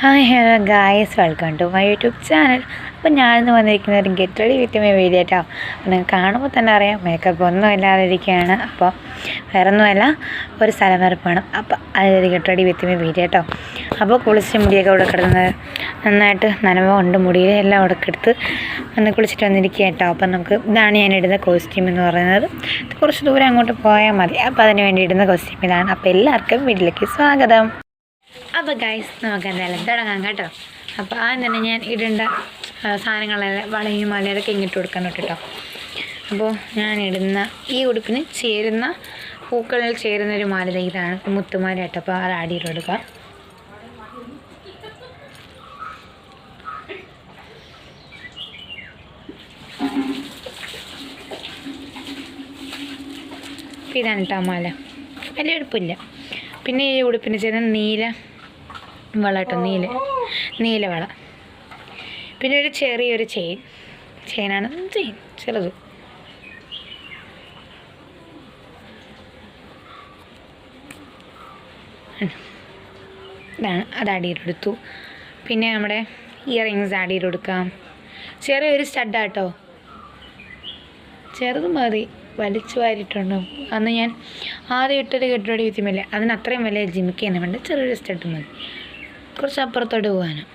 Hi hello guys, welcome to my YouTube channel. അപ്പോൾ ഞാനിന്ന് വന്നിരിക്കുന്ന ഒരു get ready with me video കേട്ടോ. നിങ്ങൾക്ക് കാണുമ്പോൾ തന്നെ അറിയാം മേക്കപ്പ് ഒന്നും ഇല്ലാതിരിക്കുകയാണ്. അപ്പോൾ വേറെ ഒന്നുമല്ല, ഒരു സ്ഥലം വരെ പോകണം. അപ്പോൾ അതൊരു get ready with me video കേട്ടോ. അപ്പോൾ കുളിച്ച് മുടിയൊക്കെ ഇവിടെ കിടന്നത് നന്നായിട്ട് നനവുണ്ട്, മുടിയിൽ എല്ലാം ഉടക്കെടുത്ത് വന്ന് കുളിച്ചിട്ട് വന്നിരിക്കുക കേട്ടോ. അപ്പം നമുക്ക് ഇതാണ് ഞാൻ ഇടുന്ന കോസ്റ്റ്യൂം എന്ന് പറയുന്നത്. കുറച്ച് ദൂരം അങ്ങോട്ട് പോയാൽ മതി. അപ്പോൾ അതിന് വേണ്ടി ഇടുന്ന കോസ്റ്റ്യൂം ഇതാണ്. അപ്പോൾ എല്ലാവർക്കും വീട്ടിലേക്ക് സ്വാഗതം. അപ്പോൾ ഗൈസ്, നമുക്ക് എന്തായാലും തുടങ്ങാം കേട്ടോ. അപ്പോൾ ആദ്യം തന്നെ ഞാൻ ഇടേണ്ട സാധനങ്ങളെല്ലാം വളയും മലയൊക്കെ ഇങ്ങിട്ട് കൊടുക്കണം കേട്ടോ. അപ്പോൾ ഞാൻ ഇടുന്ന ഈ ഉടുപ്പിന് ചേരുന്ന പൂക്കളിൽ ചേരുന്നൊരു മാല ഇതാണ്, മുത്തുമാല കേട്ടോ. അപ്പോൾ അത് ആഡ് ചെയ്ത് കൊടുക്കാം. ഇതാണ് കേട്ടോ മാല, വലിയ ഉടുപ്പില്ല. പിന്നെ ഈ ഉടുപ്പിന് ചേരുന്ന നീല വള കേട്ടോ, നീല വള. പിന്നെ ഒരു ചെറിയൊരു ചെയിനാണ് ചെറുത്. ഇതാണ്, അത് ആഡ് ചെയ്ത് കൊടുത്തു. പിന്നെ നമ്മുടെ ഇയർ റിങ്സ് ആഡ് ചെയ്ത് കൊടുക്കാം. ചെറിയൊരു സ്റ്റഡാട്ടോ, ചെറുത് മതി, വലിച്ചു വാരിയിട്ടുണ്ടോ. അന്ന് ഞാൻ ആദ്യം ഇട്ടൊരു ഗെറ്റ് റെഡി വിത്ത് മീ അതിന് അത്രയും വലിയ ജിമിക്ക് വേണ്ട, ചെറിയൊരു സ്റ്റഡ് മതി, കുറച്ച് അപ്പുറത്തോട്ട് പോകാനും.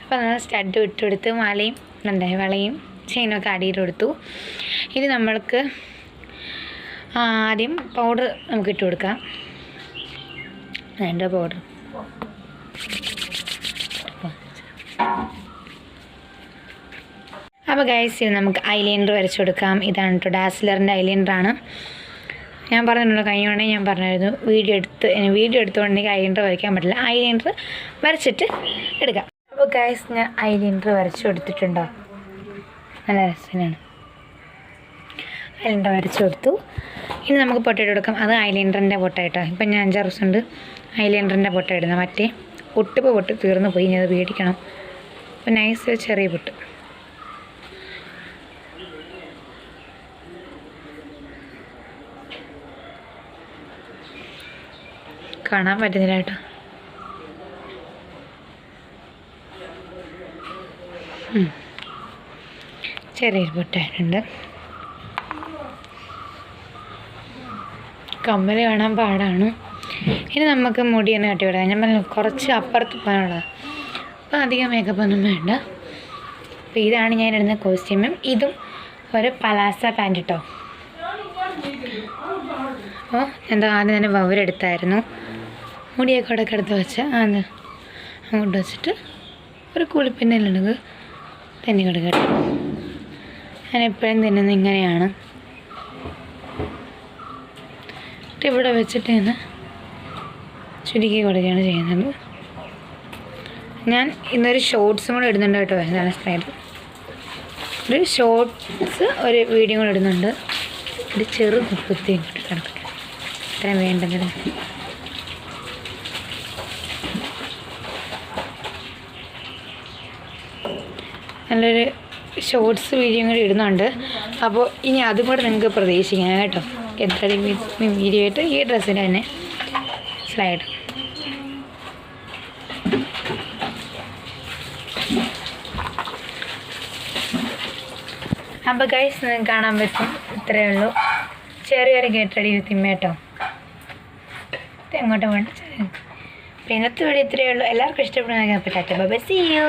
അപ്പോൾ നമ്മൾ സ്റ്റഡ് ഇട്ടെടുത്ത് വളയും ചെയിനൊക്കെ ആഡ് ചെയ്ത് കൊടുത്തു. ഇനി നമ്മൾക്ക് ആദ്യം പൗഡർ നമുക്ക് ഇട്ട് കൊടുക്കാം. വേണ്ട പൗഡർ അപ്പോൾ ഗൈസ്, ഇത് നമുക്ക് ഐലൈനർ വരച്ചു കൊടുക്കാം. ഇതാണ് കേട്ടോ, ഡാസ്ലറിൻ്റെ ഐലൈനറാണ്. ഞാൻ പറഞ്ഞിട്ടുണ്ടല്ലോ, കഴിഞ്ഞുകൊണ്ടെങ്കിൽ ഞാൻ പറഞ്ഞായിരുന്നു വീഡിയോ എടുത്തുകൊണ്ടെങ്കിൽ ഐലൈനർ വരയ്ക്കാൻ പറ്റില്ല, ഐലൈനർ വരച്ചിട്ട് എടുക്കാം. അപ്പോൾ ഗൈസ്, ഞാൻ ഐലൈനർ വരച്ചു കൊടുത്തിട്ടുണ്ടോ, നല്ല രസമാണ്. ഐലൈനർ വരച്ചു കൊടുത്തു. ഇനി നമുക്ക് പൊട്ട ഇട്ട് കൊടുക്കാം. അത് ഐലൈനറിൻ്റെ പൊട്ട കേട്ടോ. ഇപ്പം ഞാൻ 5-6 ദിവസം ഉണ്ട് ഐലൈനറിൻ്റെ പൊട്ട ഇടുന്നത്. മറ്റേ പൊട്ട് തീർന്നു പോയി, ഞാൻ അത് മേടിക്കണം. അപ്പോൾ നൈസ് ചെറിയ പൊട്ട്. കാണാൻ പറ്റുന്നില്ല കേട്ടോ. ചെറിയൊരു പൊട്ടായിട്ടുണ്ട്. കമ്മൽ കാണാൻ പാടാണ്. ഇനി നമുക്ക് മുടിയൊന്ന് കട്ടി വിടാം. ഞാൻ പറഞ്ഞു കുറച്ച് അപ്പുറത്ത് പോകാനുള്ളത്, അപ്പോൾ അധികം മേക്കപ്പ് ഒന്നും വേണ്ട. അപ്പോൾ ഇതാണ് ഞാൻ ഇടുന്ന കോസ്റ്റ്യൂമും. ഇതും ഒരു പലാസ പാൻറ് കേട്ടോ. അപ്പോൾ എന്താ ആദ്യം തന്നെ വവരെടുത്തായിരുന്നു, മുടിയൊക്കെ ഇടയ്ക്ക് എടുത്ത് വെച്ച് അത് അങ്ങോട്ട് വെച്ചിട്ട് ഒരു കുളിപ്പിന്നുണ്ടെങ്കിൽ തന്നെ കൊടുക്കട്ടെ. ഞാൻ എപ്പോഴും തിന്നുന്നത് ഇങ്ങനെയാണ്. ഇവിടെ വെച്ചിട്ട് ഇങ്ങനെ ചുരുക്കി കൊടുക്കുകയാണ് ചെയ്യുന്നത്. ഞാൻ ഇന്നൊരു ഷോർട്സും കൂടെ ഇടുന്നുണ്ട് കേട്ടോ. ഇതാണ് സ്റ്റൈൽ. ഒരു ഷോർട്സ് ഒരു വീഡിയോ കൂടെ ഇടുന്നുണ്ട്. ഒരു ചെറു കുത്തി ഇങ്ങോട്ട് കിടക്കട്ടെ, ഇത്രയും വേണ്ടെങ്കിൽ. നല്ലൊരു ഷോർട്സ് വീഡിയോ കൂടി ഇടുന്നുണ്ട്. അപ്പോൾ ഇനി അതും കൂടെ നിങ്ങൾക്ക് പ്രതീക്ഷിക്കാം കേട്ടോ. Get ready with me video ആയിട്ട് ഈ ഡ്രസ്സിന് തന്നെ സ്ലൈഡ്. അപ്പോൾ ഗൈസ്, നിങ്ങൾക്ക് കാണാൻ പറ്റും, ഇത്രയേ ഉള്ളൂ. ചെറിയൊരു ഗെറ്റ് റെഡി വിത്ത് മീ കേട്ടോ. എങ്ങോട്ടും വേണ്ട. അപ്പോൾ ഇന്നത്തെ വീഡിയോ ഇത്രയേ ഉള്ളൂ. എല്ലാവർക്കും ഇഷ്ടപ്പെടുന്ന പറ്റാത്ത. Bye, see U.